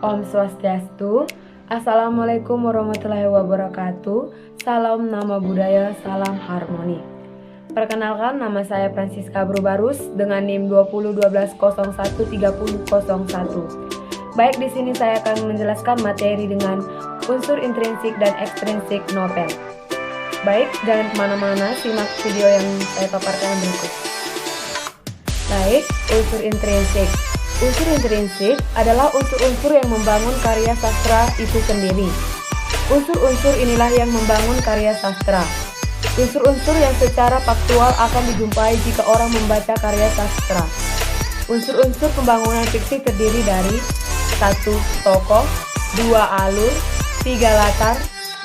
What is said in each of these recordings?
Om Swastiastu. Assalamualaikum warahmatullahi wabarakatuh. Salam nama budaya, salam harmoni. Perkenalkan, nama saya Francisca Brubarus dengan NIM 2012013001. Baik, di sini saya akan menjelaskan materi dengan unsur intrinsik dan ekstrinsik novel. Baik, jangan kemana-mana, simak video yang saya paparkan berikut. Baik, unsur intrinsik. Unsur intrinsik adalah unsur-unsur yang membangun karya sastra itu sendiri. Unsur-unsur inilah yang membangun karya sastra. Unsur-unsur yang secara faktual akan dijumpai jika orang membaca karya sastra. Unsur-unsur pembangunan fiksi terdiri dari 1. Tokoh, 2. Alur, 3. Latar,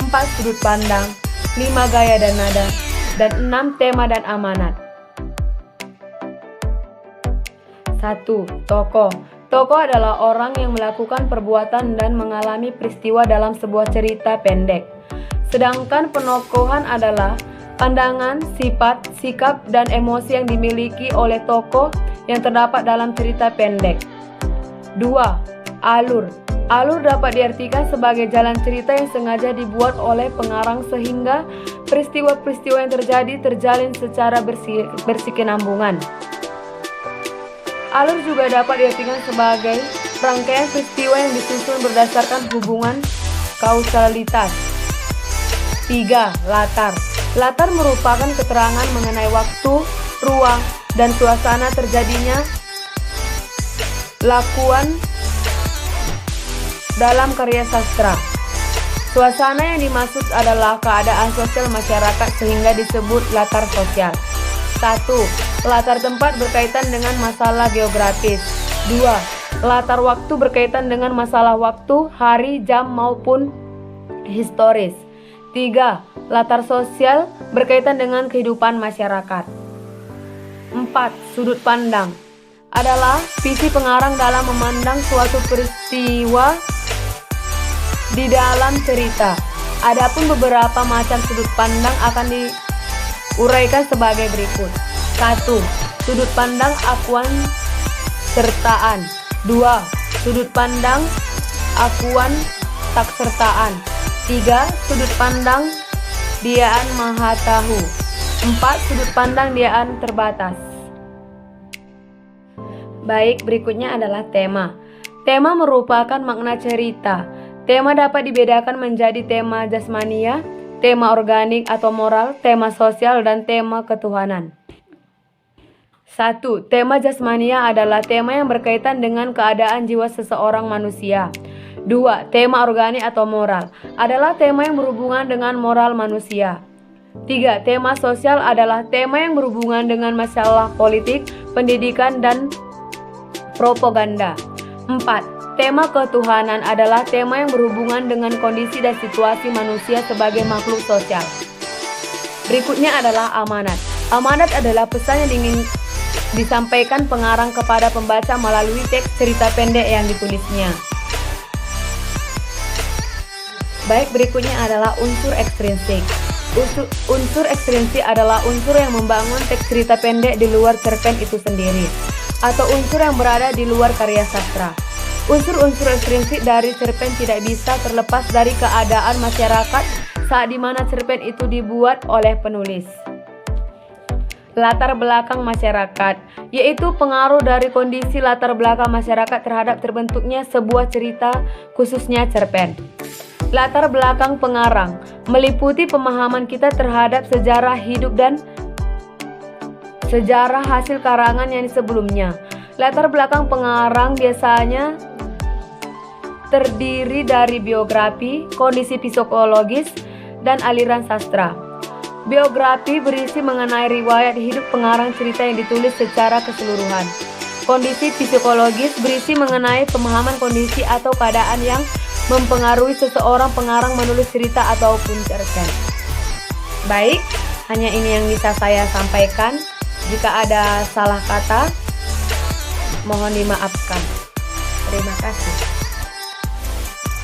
4. Sudut pandang, 5. Gaya dan nada, dan 6. Tema dan amanat. 1. Tokoh. Tokoh adalah orang yang melakukan perbuatan dan mengalami peristiwa dalam sebuah cerita pendek. Sedangkan penokohan adalah pandangan, sifat, sikap, dan emosi yang dimiliki oleh tokoh yang terdapat dalam cerita pendek. 2. Alur. Alur dapat diartikan sebagai jalan cerita yang sengaja dibuat oleh pengarang sehingga peristiwa-peristiwa yang terjadi terjalin secara berkesinambungan. Alur juga dapat diartikan sebagai rangkaian peristiwa yang disusun berdasarkan hubungan kausalitas. 3. Latar. Latar merupakan keterangan mengenai waktu, ruang, dan suasana terjadinya lakuan dalam karya sastra. Suasana yang dimaksud adalah keadaan sosial masyarakat sehingga disebut latar sosial. 1. Latar tempat berkaitan dengan masalah geografis. 2. Latar waktu berkaitan dengan masalah waktu, hari, jam, maupun historis. 3. Latar sosial berkaitan dengan kehidupan masyarakat. 4. Sudut pandang adalah visi pengarang dalam memandang suatu peristiwa di dalam cerita. Adapun beberapa macam sudut pandang akan diuraikan sebagai berikut. 1. Sudut pandang akuan sertaan. 2. Sudut pandang akuan tak sertaan. 3. Sudut pandang diaan maha tahu. 4. Sudut pandang diaan terbatas. Baik, berikutnya adalah tema. Tema merupakan makna cerita. Tema dapat dibedakan menjadi tema jasmania, tema organik atau moral, tema sosial, dan tema ketuhanan. 1. Tema jasmania adalah tema yang berkaitan dengan keadaan jiwa seseorang manusia. 2. Tema organik atau moral adalah tema yang berhubungan dengan moral manusia. 3. Tema sosial adalah tema yang berhubungan dengan masalah politik, pendidikan, dan propaganda. 4. Tema ketuhanan adalah tema yang berhubungan dengan kondisi dan situasi manusia sebagai makhluk sosial. Berikutnya adalah amanat. Amanat adalah pesan yang ingin disampaikan pengarang kepada pembaca melalui teks cerita pendek yang ditulisnya. Baik, berikutnya adalah unsur ekstrinsik. Unsur ekstrinsik adalah unsur yang membangun teks cerita pendek di luar cerpen itu sendiri, atau unsur yang berada di luar karya sastra. Unsur-unsur ekstrinsik dari cerpen tidak bisa terlepas dari keadaan masyarakat saat dimana cerpen itu dibuat oleh penulis. Latar belakang masyarakat, yaitu pengaruh dari kondisi latar belakang masyarakat terhadap terbentuknya sebuah cerita, khususnya cerpen. Latar belakang pengarang meliputi pemahaman kita terhadap sejarah hidup dan sejarah hasil karangan yang sebelumnya. Latar belakang pengarang biasanya terdiri dari biografi, kondisi psikologis, dan aliran sastra. Biografi berisi mengenai riwayat hidup pengarang cerita yang ditulis secara keseluruhan. Kondisi psikologis berisi mengenai pemahaman kondisi atau keadaan yang mempengaruhi seseorang pengarang menulis cerita ataupun cerpen. Baik, hanya ini yang bisa saya sampaikan. Jika ada salah kata, mohon dimaafkan. Terima kasih.